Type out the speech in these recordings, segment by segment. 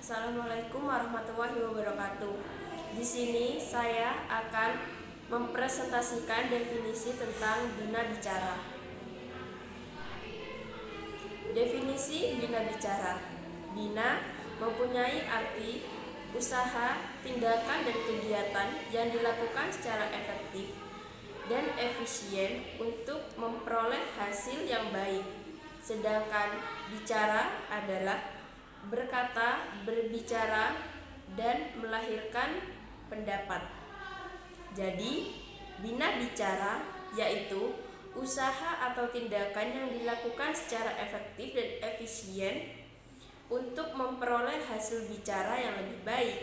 Assalamualaikum warahmatullahi wabarakatuh. Di sini saya akan mempresentasikan definisi tentang bina bicara. Definisi bina bicara. Bina mempunyai arti usaha, tindakan, dan kegiatan yang dilakukan secara efektif dan efisien untuk memperoleh hasil yang baik. Sedangkan bicara adalah berkata, berbicara, dan melahirkan pendapat. Jadi, bina bicara yaitu usaha atau tindakan yang dilakukan secara efektif dan efisien untuk memperoleh hasil bicara yang lebih baik.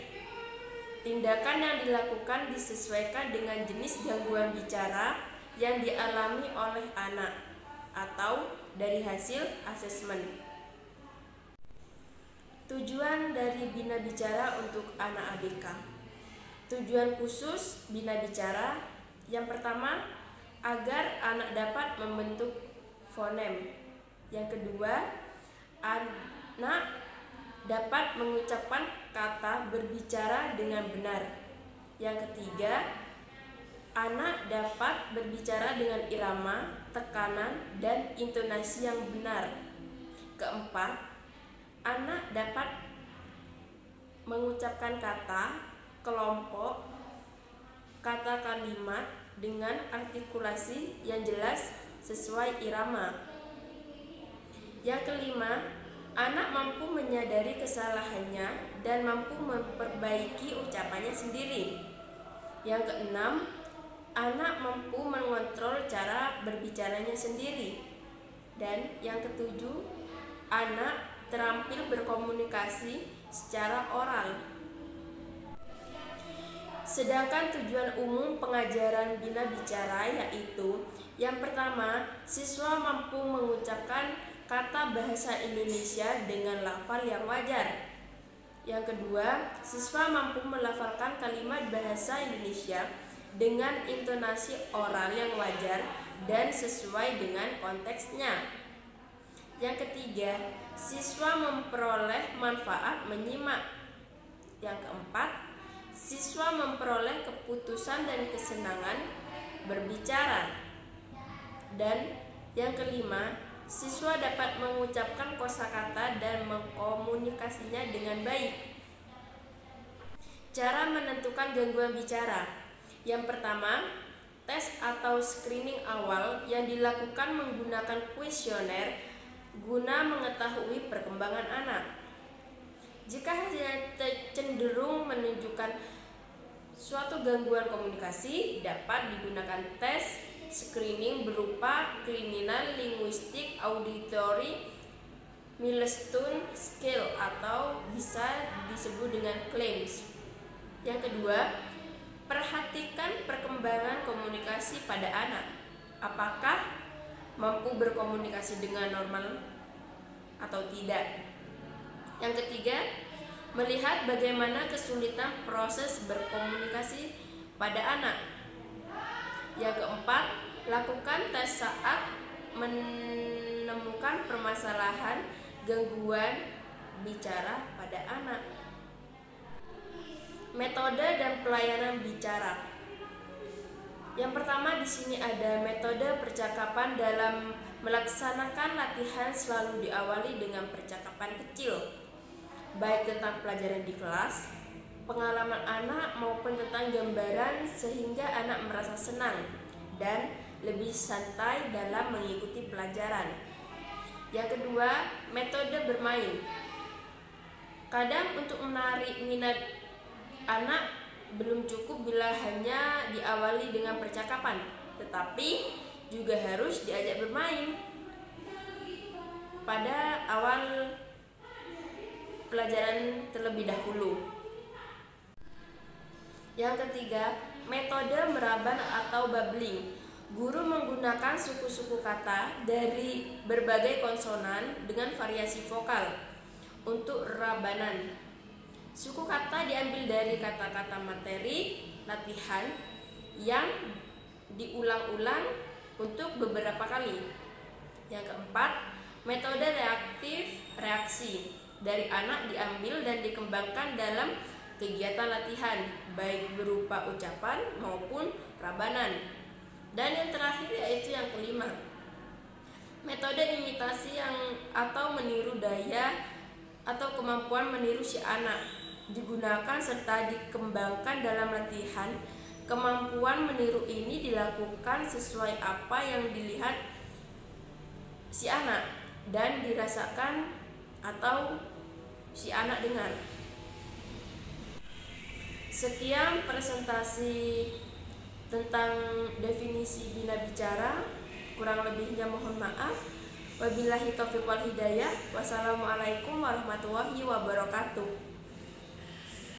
Tindakan yang dilakukan disesuaikan dengan jenis gangguan bicara yang dialami oleh anak atau dari hasil asesmen. Tujuan dari bina bicara untuk anak ABK. Tujuan khusus bina bicara yang pertama, agar anak dapat membentuk fonem. Yang kedua, anak dapat mengucapkan kata berbicara dengan benar. Yang ketiga, anak dapat berbicara dengan irama, tekanan, dan intonasi yang benar. Keempat, anak dapat mengucapkan kata, kelompok, kata kalimat dengan artikulasi yang jelas sesuai irama. Yang kelima, anak mampu menyadari kesalahannya dan mampu memperbaiki ucapannya sendiri. Yang keenam, anak mampu mengontrol cara berbicaranya sendiri. Dan yang ketujuh, anak terampil berkomunikasi secara oral. Sedangkan tujuan umum pengajaran bina bicara yaitu yang pertama, siswa mampu mengucapkan kata bahasa Indonesia dengan lafal yang wajar. Yang kedua, siswa mampu melafalkan kalimat bahasa Indonesia dengan intonasi oral yang wajar dan sesuai dengan konteksnya. Yang ketiga, siswa memperoleh manfaat menyimak. Yang keempat, siswa memperoleh keputusan dan kesenangan berbicara. Dan yang kelima, siswa dapat mengucapkan kosakata dan mengkomunikasinya dengan baik. Cara menentukan gangguan bicara. Yang pertama, tes atau screening awal yang dilakukan menggunakan kuesioner guna mengetahui perkembangan anak. Jika hasilnya cenderung menunjukkan suatu gangguan komunikasi, dapat digunakan tes screening berupa Clinical Linguistic Auditory Milestone Scale atau bisa disebut dengan CLAMS. Yang kedua, perhatikan perkembangan komunikasi pada anak. Apakah mampu berkomunikasi dengan normal atau tidak? Yang ketiga, melihat bagaimana kesulitan proses berkomunikasi pada anak. Yang keempat, lakukan tes saat menemukan permasalahan gangguan bicara pada anak. Metode dan pelayanan bicara. Yang pertama di sini ada metode percakapan. Dalam melaksanakan latihan selalu diawali dengan percakapan kecil, baik tentang pelajaran di kelas, pengalaman anak maupun tentang gambaran sehingga anak merasa senang dan lebih santai dalam mengikuti pelajaran. Yang kedua, metode bermain. Kadang untuk menarik minat anak belum cukup bila hanya diawali dengan percakapan, tetapi juga harus diajak bermain pada awal pelajaran terlebih dahulu. Yang ketiga, metode meraban atau babbling. Guru menggunakan suku-suku kata dari berbagai konsonan dengan variasi vokal untuk rabanan. Suku kata diambil dari kata-kata materi latihan yang diulang-ulang untuk beberapa kali. Yang keempat, metode reaktif reaksi. dari anak diambil dan dikembangkan dalam kegiatan latihan, baik berupa ucapan maupun rabanan. Dan yang terakhir yaitu yang kelima, metode imitasi atau meniru daya atau kemampuan meniru si anak digunakan serta dikembangkan dalam latihan. Kemampuan meniru ini dilakukan sesuai apa yang dilihat si anak dan dirasakan atau si anak dengar. Sekian presentasi tentang definisi bina bicara. Kurang lebihnya mohon maaf. Wabillahi taufiq wal hidayah. Wassalamualaikum warahmatullahi wabarakatuh.